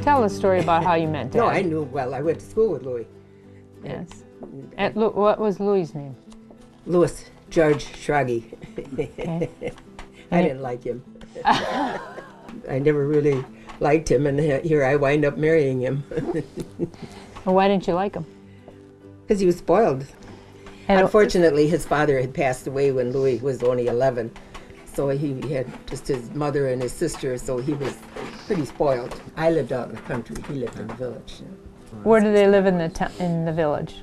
tell a story about how you met Dad. No, I knew, well, I went to school with Louis. Yes. What was Louis' name? Louis Schrage Schrage. Okay. I didn't like him. I never really liked him, and here I wind up marrying him. Well, why didn't you like him? Because he was spoiled. And unfortunately, his father had passed away when Louis was only 11. So he had just his mother and his sister, so he was pretty spoiled. I lived out in the country. He lived in the village. Where do they live in the village?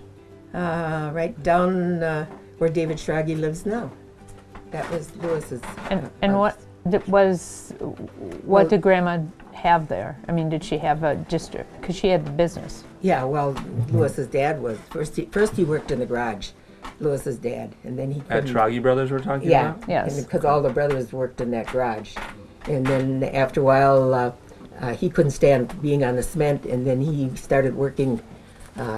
Right down where David Schrage lives now. That was Louis's. And what did Grandma have there? I mean, did she have because she had the business? Yeah, well, Louis's dad was first he worked in the garage. Louis's dad, and then he couldn't. At Schrage Brothers we're talking about? Yeah, yes. Because all the brothers worked in that garage. And then after a while, he couldn't stand being on the cement, and then he started working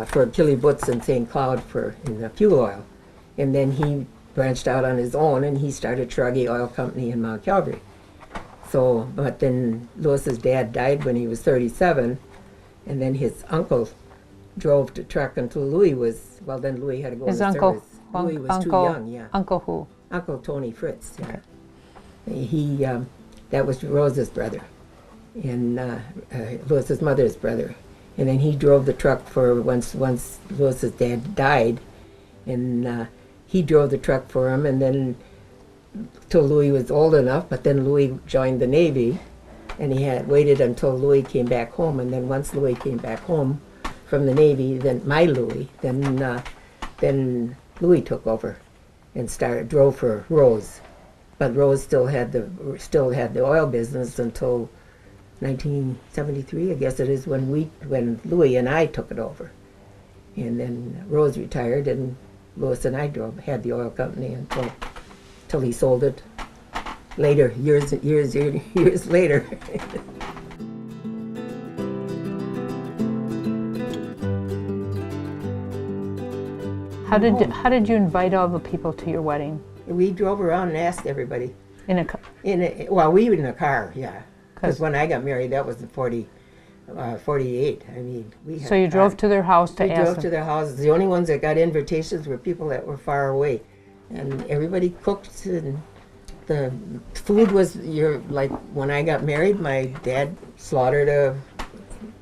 for Killy Butts in St. Cloud in the fuel oil. And then he branched out on his own, and he started Schrage Oil Company in Mount Calvary. So, but then Louis's dad died when he was 37, and then his uncle drove the truck until Louis was, well, then Louis had to go his into uncle, service. Louis was too young, yeah. Uncle who? Uncle Tony Fritz, yeah. Okay. That was Rose's brother, and Louis's mother's brother. And then he drove the truck for once Louis's dad died, and he drove the truck for him, and then till Louis was old enough, but then Louis joined the Navy, and he had waited until Louis came back home, and then once Louis came back home from the Navy, then Louis took over and drove for Rose. But Rose still had the oil business until 1973, I guess it is, when Louis and I took it over. And then Rose retired, and Louis and I had the oil company until he sold it later, years later. How did you invite all the people to your wedding? We drove around and asked everybody. In a car? Well, we were in a car, yeah. Because when I got married, that was in 48. I mean, we had. So you drove to their house to ask them? We drove to their houses. The only ones that got invitations were people that were far away, and everybody cooked. And the food was like when I got married, my dad slaughtered a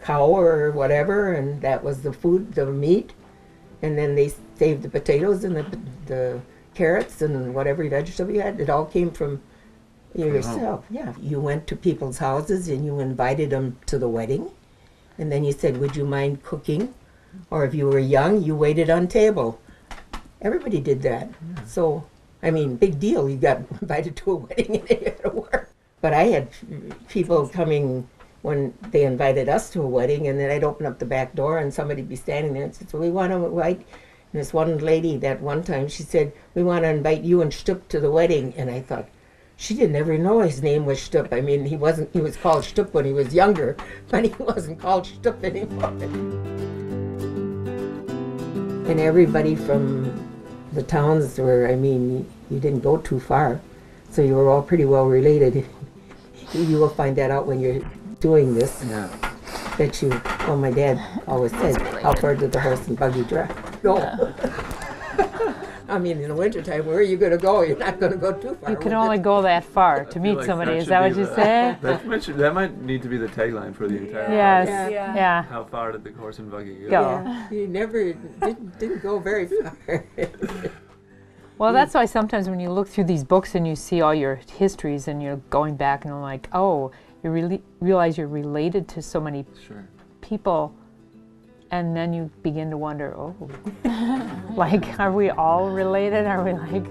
cow or whatever, and that was the food, the meat, and then they saved the potatoes and the carrots and whatever vegetable you had. It all came from yourself. Yeah, you went to people's houses and you invited them to the wedding, and then you said, "Would you mind cooking?" Or if you were young, you waited on table. Everybody did that. Yeah. So, I mean, big deal. You got invited to a wedding and you had to work. But I had people coming when they invited us to a wedding, and then I'd open up the back door and somebody'd be standing there and said, "So we want to invite." And this one lady, that one time, she said, "We want to invite you and Stupp to the wedding." And I thought, she didn't ever know his name was Stupp. I mean, he was called Stupp when he was younger, but he wasn't called Stupp anymore. And everybody from the towns were, I mean, you didn't go too far, so you were all pretty well related. You will find that out when you're doing this. Yeah. That you, well, my dad always said, "How far did the horse and buggy drive? Go." Yeah. I mean, in the wintertime, where are you going to go? You're not going to go too far. You can only go that far to meet somebody. Is that what you said? That might need to be the tagline for the entire Yes. podcast. Yeah. How far did the horse and buggy go? Yeah. You never didn't go very far. Well, that's why sometimes when you look through these books and you see all your histories and you're going back and like, oh, you really realize you're related to so many people, and then you begin to wonder, oh, like, are we all related? Are we like?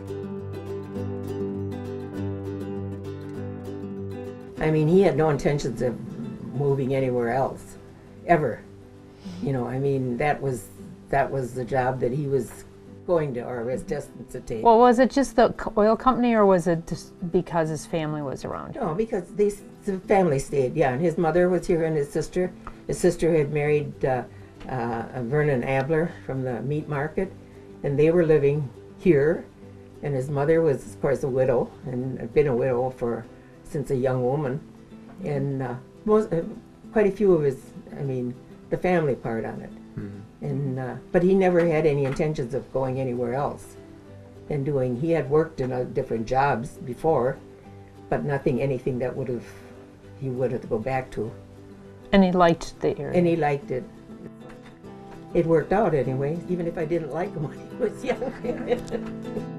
I mean, he had no intentions of moving anywhere else, ever. You know, I mean, that was the job that he was going to, or was destined to take. Well, was it just the oil company, or was it just because his family was around? No, because the family stayed, yeah. And his mother was here, and his sister. His sister had married Vernon Abler from the meat market, and they were living here. And his mother was, of course, a widow, and had been a widow since a young woman. And of quite a few of his, I mean, the family part on it. Mm-hmm. And but he never had any intentions of going anywhere else and doing. He had worked in different jobs before, but anything that he would have to go back to. And he liked the area. And he liked it. It worked out anyway, even if I didn't like him when he was young.